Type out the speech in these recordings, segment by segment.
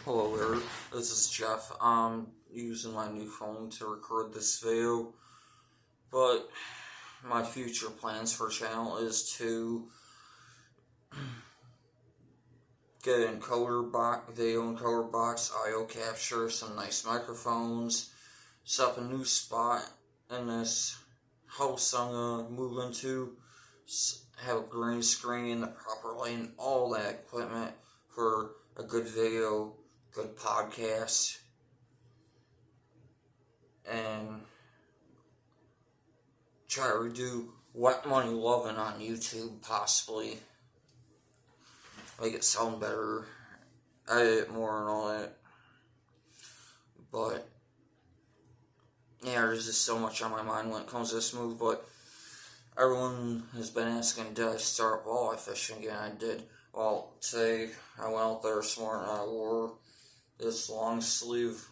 Hello there, this is Jeff. I'm using my new phone to record this video, but my future plans for channel is to get an encoder box, video encoder box, IO capture, some nice microphones, set up a new spot in this house I'm gonna move into, have a green screen, the proper lighting, all that equipment for a good video, good podcast, and try to do Wet Money Lovin' on YouTube, possibly. Make it sound better, edit it more and all that. But, yeah, there's just so much on my mind when it comes to this move, but everyone has been asking, did I start walleye fishing again? I did. Well, today, I went out there this morning and I wore this long sleeve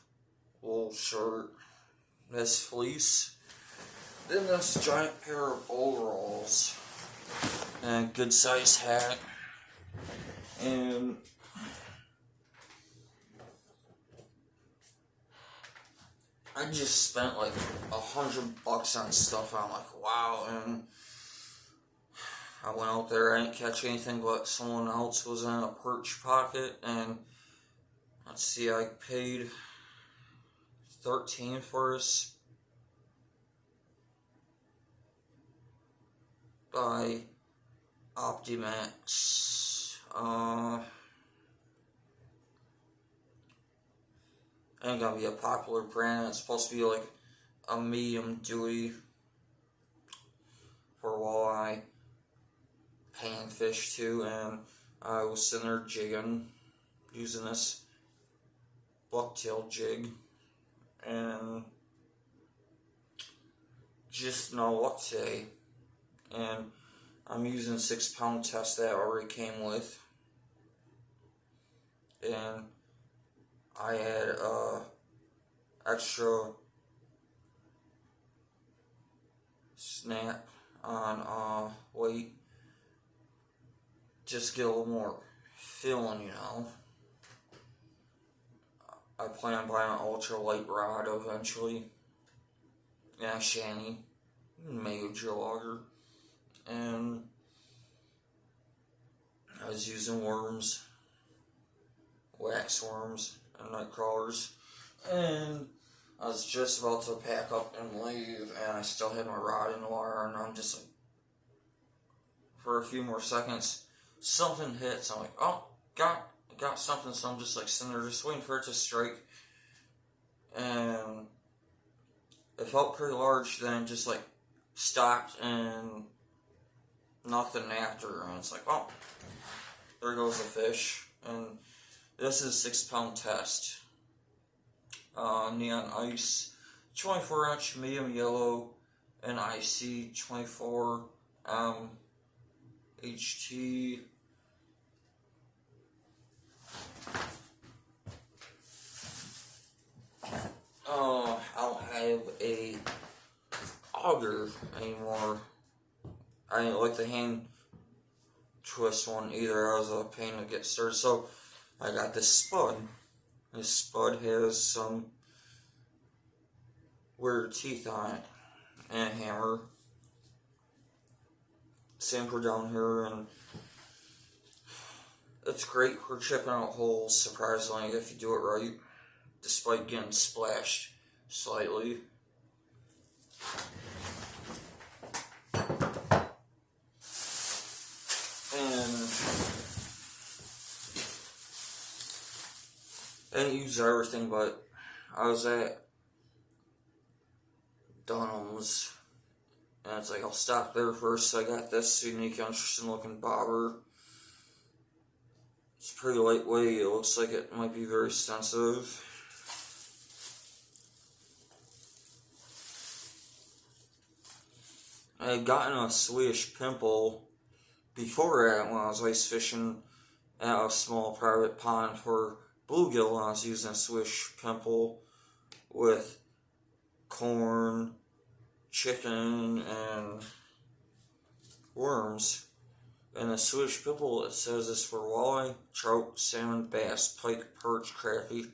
wool shirt, this fleece, then this giant pair of overalls, and a good sized hat, and I just spent like $100 on stuff. I'm like, wow, and I went out there, I didn't catch anything, but someone else was in a perch pocket, and let's see, I paid $13 for this by Optimax. Ain't gonna be a popular brand. It's supposed to be like a medium duty for walleye panfish too, and I was sitting there jigging using this bucktail jig, and just no luck today. And I'm using 6-pound test that I already came with, and I had extra snap on weight, just get a little more feeling, I plan on buying an ultralight rod eventually, and a shanty, major logger, and I was using worms, wax worms, and night crawlers, and I was just about to pack up and leave, and I still had my rod in the water, and I'm just like, for a few more seconds, something hits. I'm like, oh, got something. So I'm just like sitting there, just waiting for it to strike, and it felt pretty large. Then just like stopped and nothing after, and it's like, oh, there goes the fish. And this is 6-pound test. Neon Ice, 24-inch medium yellow, and IC 24 HT. I don't have a auger anymore. I didn't like the hand twist one either. I was a pain to get started, so I got this spud. This spud has some weird teeth on it, and a hammer. Same for down here, and it's great for chipping out holes, surprisingly, if you do it right, despite getting splashed slightly. And I didn't use everything, but I was at Dunham's, and it's like, I'll stop there first. So I got this unique, interesting looking bobber. It's pretty lightweight. It looks like it might be very sensitive. I had gotten a Swedish pimple before that when I was ice fishing at a small private pond for bluegill, and I was using a Swedish pimple with corn, chicken, and worms. And the Swedish pimple, it says it's for walleye, trout, salmon, bass, pike, perch, crappie.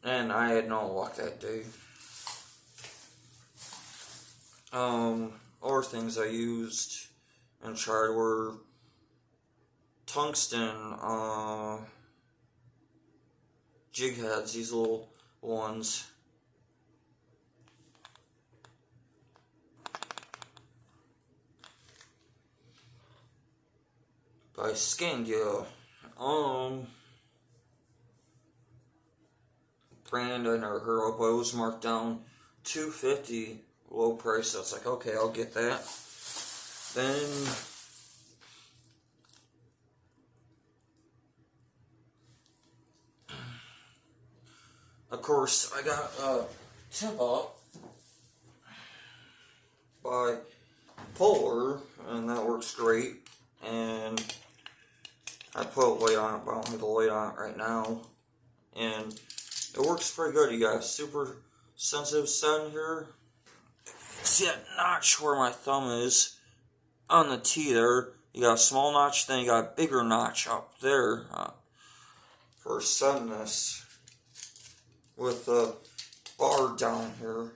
And I had no luck that day. Other things I used and tried were tungsten jig heads, these little ones. By Scandia. Brand I never heard of, but it was marked down $250 low price, so it's like, okay, I'll get that. Then of course I got a tip up by Polar, and that works great. And I put a light on it, but I don't have the light on it right now. And it works pretty good. You got a super sensitive setting here. See that notch where my thumb is on the T there? You got a small notch, then you got a bigger notch up there for setting this with the bar down here.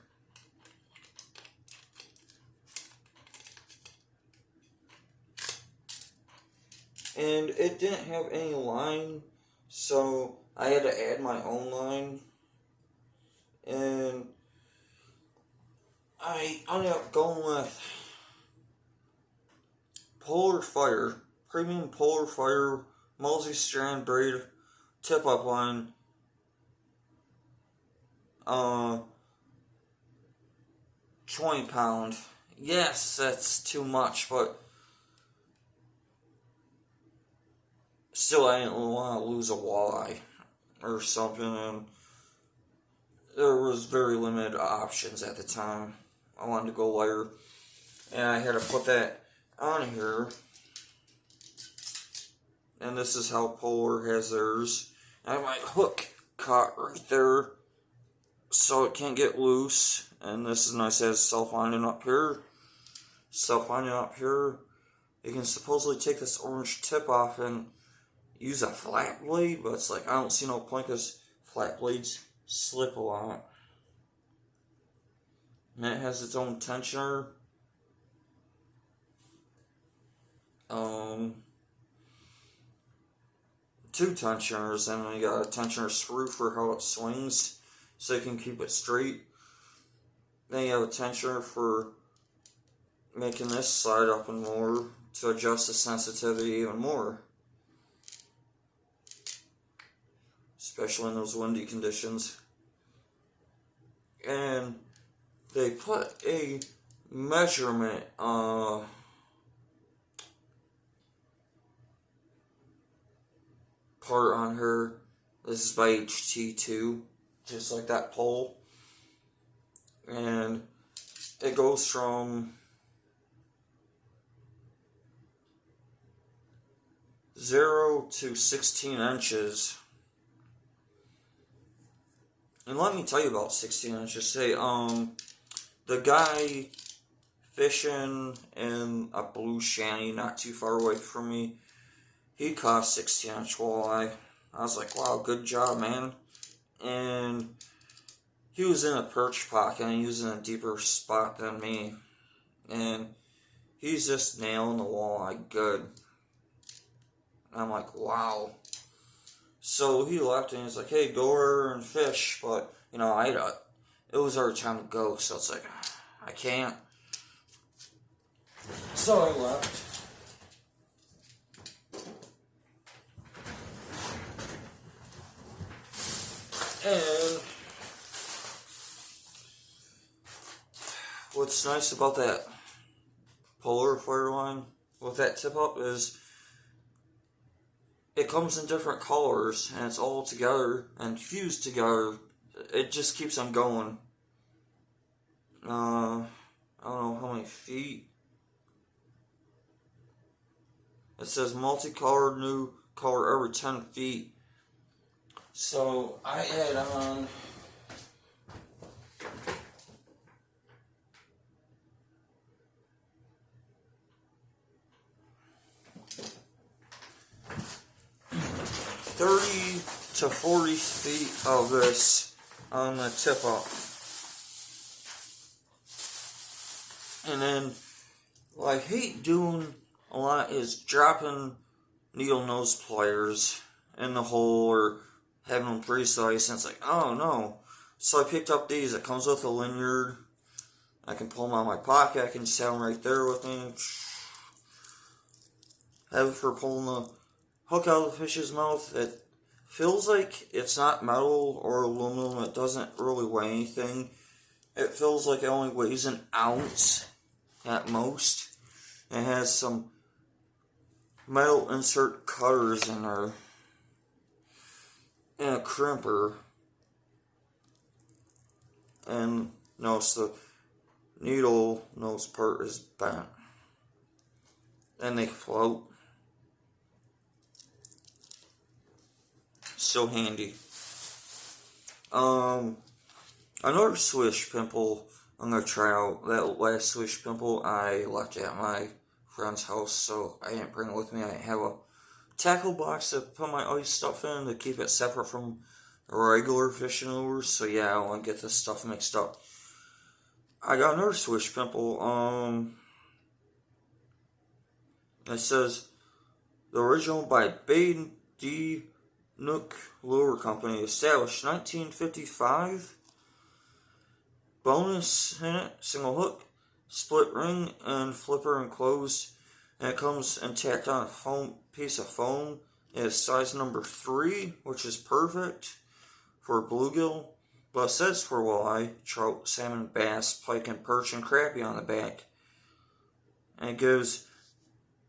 And it didn't have any line, so I had to add my own line. And I ended up going with Polar Fire, premium Polar Fire multi-strand braid tip-up line. 20 pound. Yes, that's too much, but still, I didn't want to lose a walleye or something, and there was very limited options at the time. I wanted to go lighter, and I had to put that on here. And this is how Polar has theirs. I have my hook caught right there, so it can't get loose. And this is nice, it has self-winding up here. Self-winding up here. You can supposedly take this orange tip off and use a flat blade, but it's like, I don't see no point because flat blades slip a lot. And it has its own tensioner. Two tensioners, and then you got a tensioner screw for how it swings, so you can keep it straight. Then you have a tensioner for making this slide up and more to adjust the sensitivity even more, especially in those windy conditions. And they put a measurement part on her. This is by HT2, just like that pole. And it goes from 0 to 16 inches. And let me tell you about 16 inches. Say, the guy fishing in a blue shanty not too far away from me, he caught 16-inch walleye. I was like, wow, good job, man. And he was in a perch pocket, and he was in a deeper spot than me. And he's just nailing the walleye good. And I'm like, wow. So he left, and he's like, hey, go over and fish. But, you know, it was our time to go, so it's like, I can't. So I left. And what's nice about that Polar Fire line with that tip up is it comes in different colors, and it's all together and fused together. It just keeps on going. I don't know how many feet. It says multicolored new color every 10 feet. So I add on 30 to 40 feet of this on the tip up. And then what I hate doing a lot is dropping needle nose pliers in the hole or having them pre-sliced, and it's like, oh no. So I picked up these. It comes with a lanyard. I can pull them out of my pocket. I can just have them right there with me. Have it for pulling the hook out of the fish's mouth. It feels like it's not metal or aluminum. It doesn't really weigh anything. It feels like it only weighs an ounce at most. It has some metal insert cutters in there and a crimper. And notice the needle nose part is bent. And they float. So handy. Another swish pimple I'm gonna try out. That last swish pimple I left at my friend's house, so I didn't bring it with me. I didn't have a tackle box to put my ice stuff in to keep it separate from regular fishing lures. So yeah, I don't want to get this stuff mixed up. I got another swish pimple. It says the original by Baden D. Nook Lure Company, established 1955. Bonus in it, single hook, split ring, and flipper enclosed. And it comes intact on a piece of foam. It is size number 3, which is perfect for bluegill. But it says for walleye, trout, salmon, bass, pike, and perch, and crappie on the back. And it gives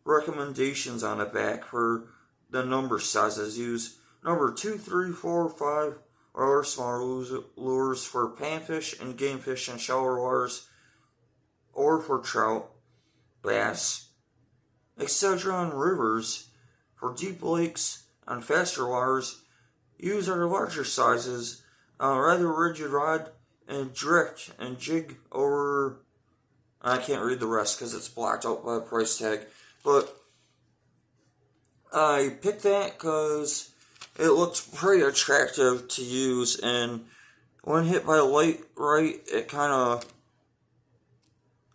recommendations on the back for the number sizes. Use number 2, 3, 4, 5 or other smaller lures for panfish and gamefish and shallower waters, or for trout, bass, etc. on rivers. For deep lakes and faster waters, use our larger sizes, rather rigid rod, and drift and jig over. I can't read the rest because it's blocked out by the price tag, but I picked that because it looked pretty attractive to use, and when hit by a light right, it kind of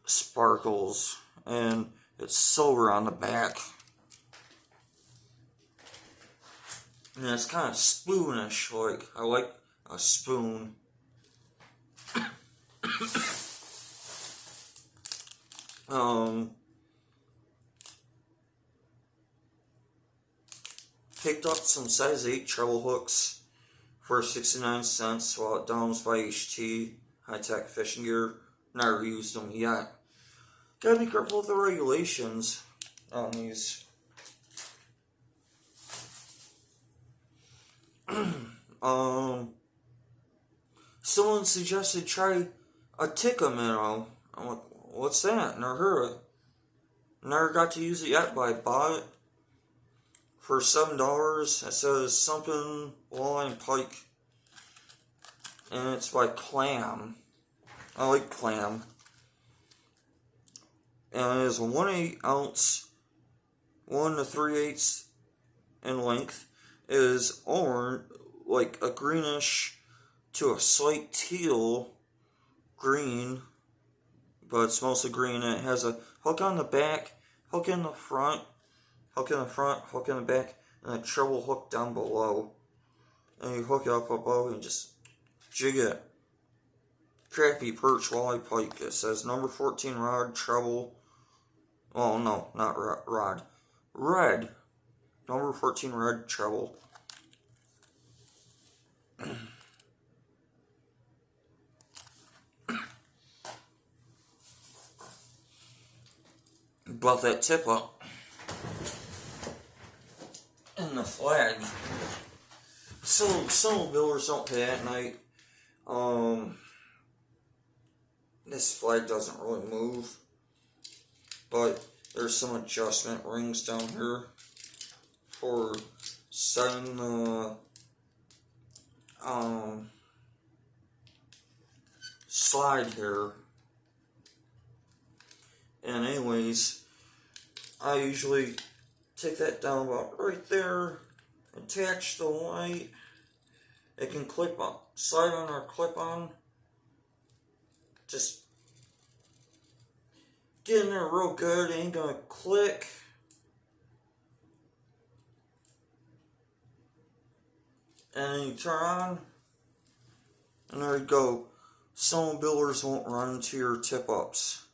sparkles, and it's silver on the back. And it's kind of spoonish, like I like a spoon. Picked up some size 8 treble hooks for 69 cents while at Doms by HT, high-tech fishing gear. Never used them yet. Gotta be careful with the regulations on these. Someone suggested try a Tikka minnow. I'm like, what's that? Never heard of it. Never got to use it yet, but I bought it for $7. It says something walleye and pike, and it's by Clam. I like Clam. And it is a 1/8 ounce, 1 to 3/8 in length. It is orange, like a greenish to a slight teal green, but it's mostly green. And it has a hook on the back, hook in the front, hook in the front, hook in the back, and a treble hook down below. And you hook it up above and just jig it. Crappie, perch, walleye, pike. It says number 14 rod, treble. Oh no, not rod. Red. Number 14 red, treble. Bought that tip up and the flag. So some builders don't pay at night. This flag doesn't really move, but there's some adjustment rings down here for setting the slide here. And anyways, I usually take that down about right there attach the light. It can clip on, slide on or clip on. Just get in there real good. It ain't gonna click. And then you turn on, and there you go. Snowmobilers won't run into your tip-ups.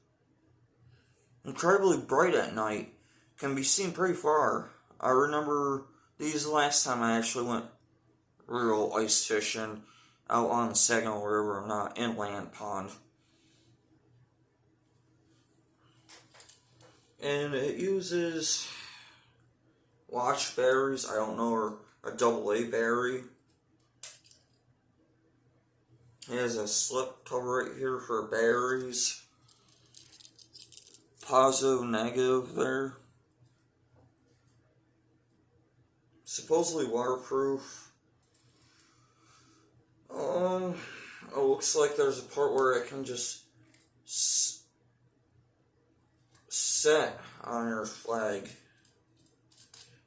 Incredibly bright at night. Can be seen pretty far. I remember these last time I actually went real ice fishing out on the Saginaw River, not inland pond. And it uses watch batteries, I don't know, or a AA battery. It has a slip cover right here for batteries. Positive, negative there. Supposedly waterproof. It looks like there's a part where it can just set on your flag,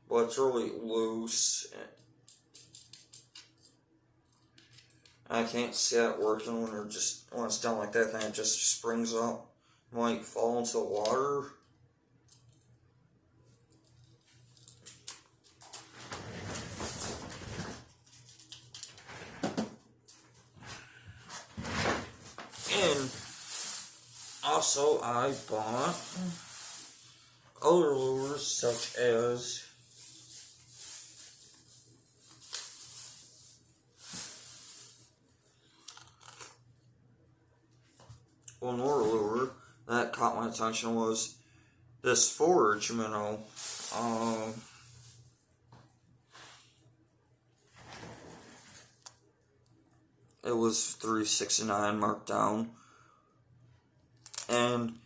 but it's really loose. I can't see it working when it's down like that. Then it just springs up, might fall into the water. And also, I bought other lures such as one more lure that caught my attention was this forage minnow. It was $3.69 marked down, and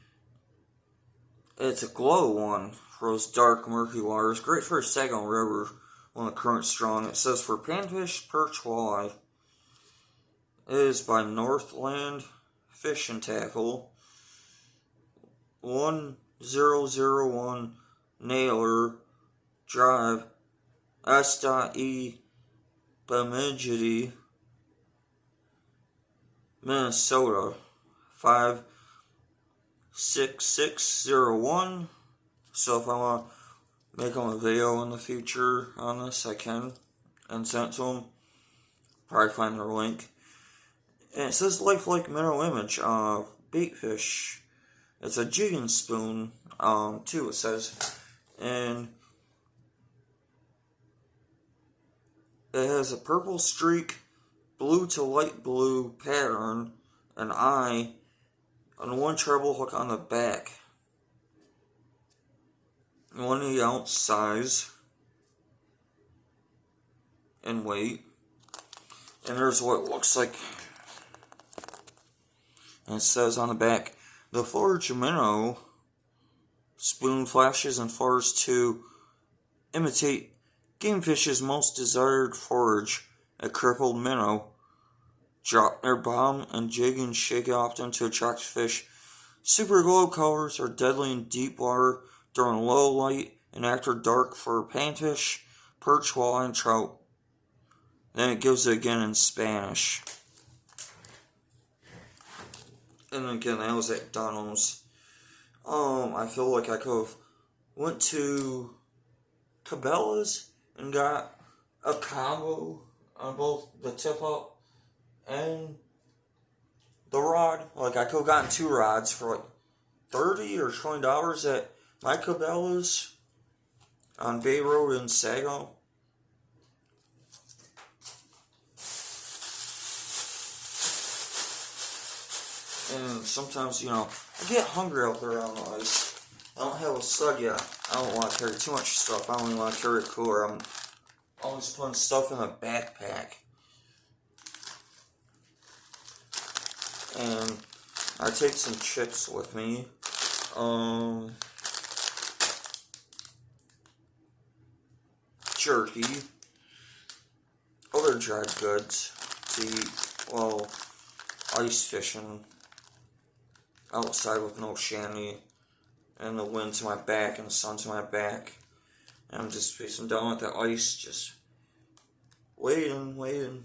it's a glow one for those dark, murky waters. Great for a Saginaw River when the current's strong. It says for panfish, perch, walleye. It is by Northland Fish and Tackle. 1001 Naylor Drive, S.E. Bemidji, Minnesota 56601. So if I want to make them a video in the future on this, I can, and send it to them. Probably find their link. And it says lifelike minnow image, bait fish. It's a jigging spoon, too, it says. And it has a purple streak, blue to light blue pattern, an eye, and one treble hook on the back. 1 ounce size and weight. And there's what it looks like. And it says on the back, the forage minnow spoon flashes and fars to imitate game fish's most desired forage, a crippled minnow. Drop their bomb and jig and shake it often to attract fish. Super glow colors are deadly in deep water during low light and after dark for panfish, perch, walleye, and trout. Then it gives it again in Spanish. And again, that was at Dunham's. I feel like I could have went to Cabela's and got a combo on both the tip-up and the rod. Like, I could have gotten 2 rods for like $30 or $20 at my Cabela's on Bay Road in Saginaw. And sometimes, I get hungry out there on the ice. I don't have a sled yet. I don't want to carry too much stuff. I don't even want to carry a cooler. I'm always putting stuff in a backpack. And I take some chips with me. Jerky. Other dried goods to eat while ice fishing outside with no chamois and the wind to my back and the sun to my back. And I'm just facing down with the ice, just waiting.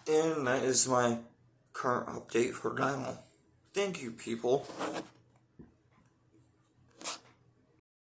And that is my current update for now. Thank you, people.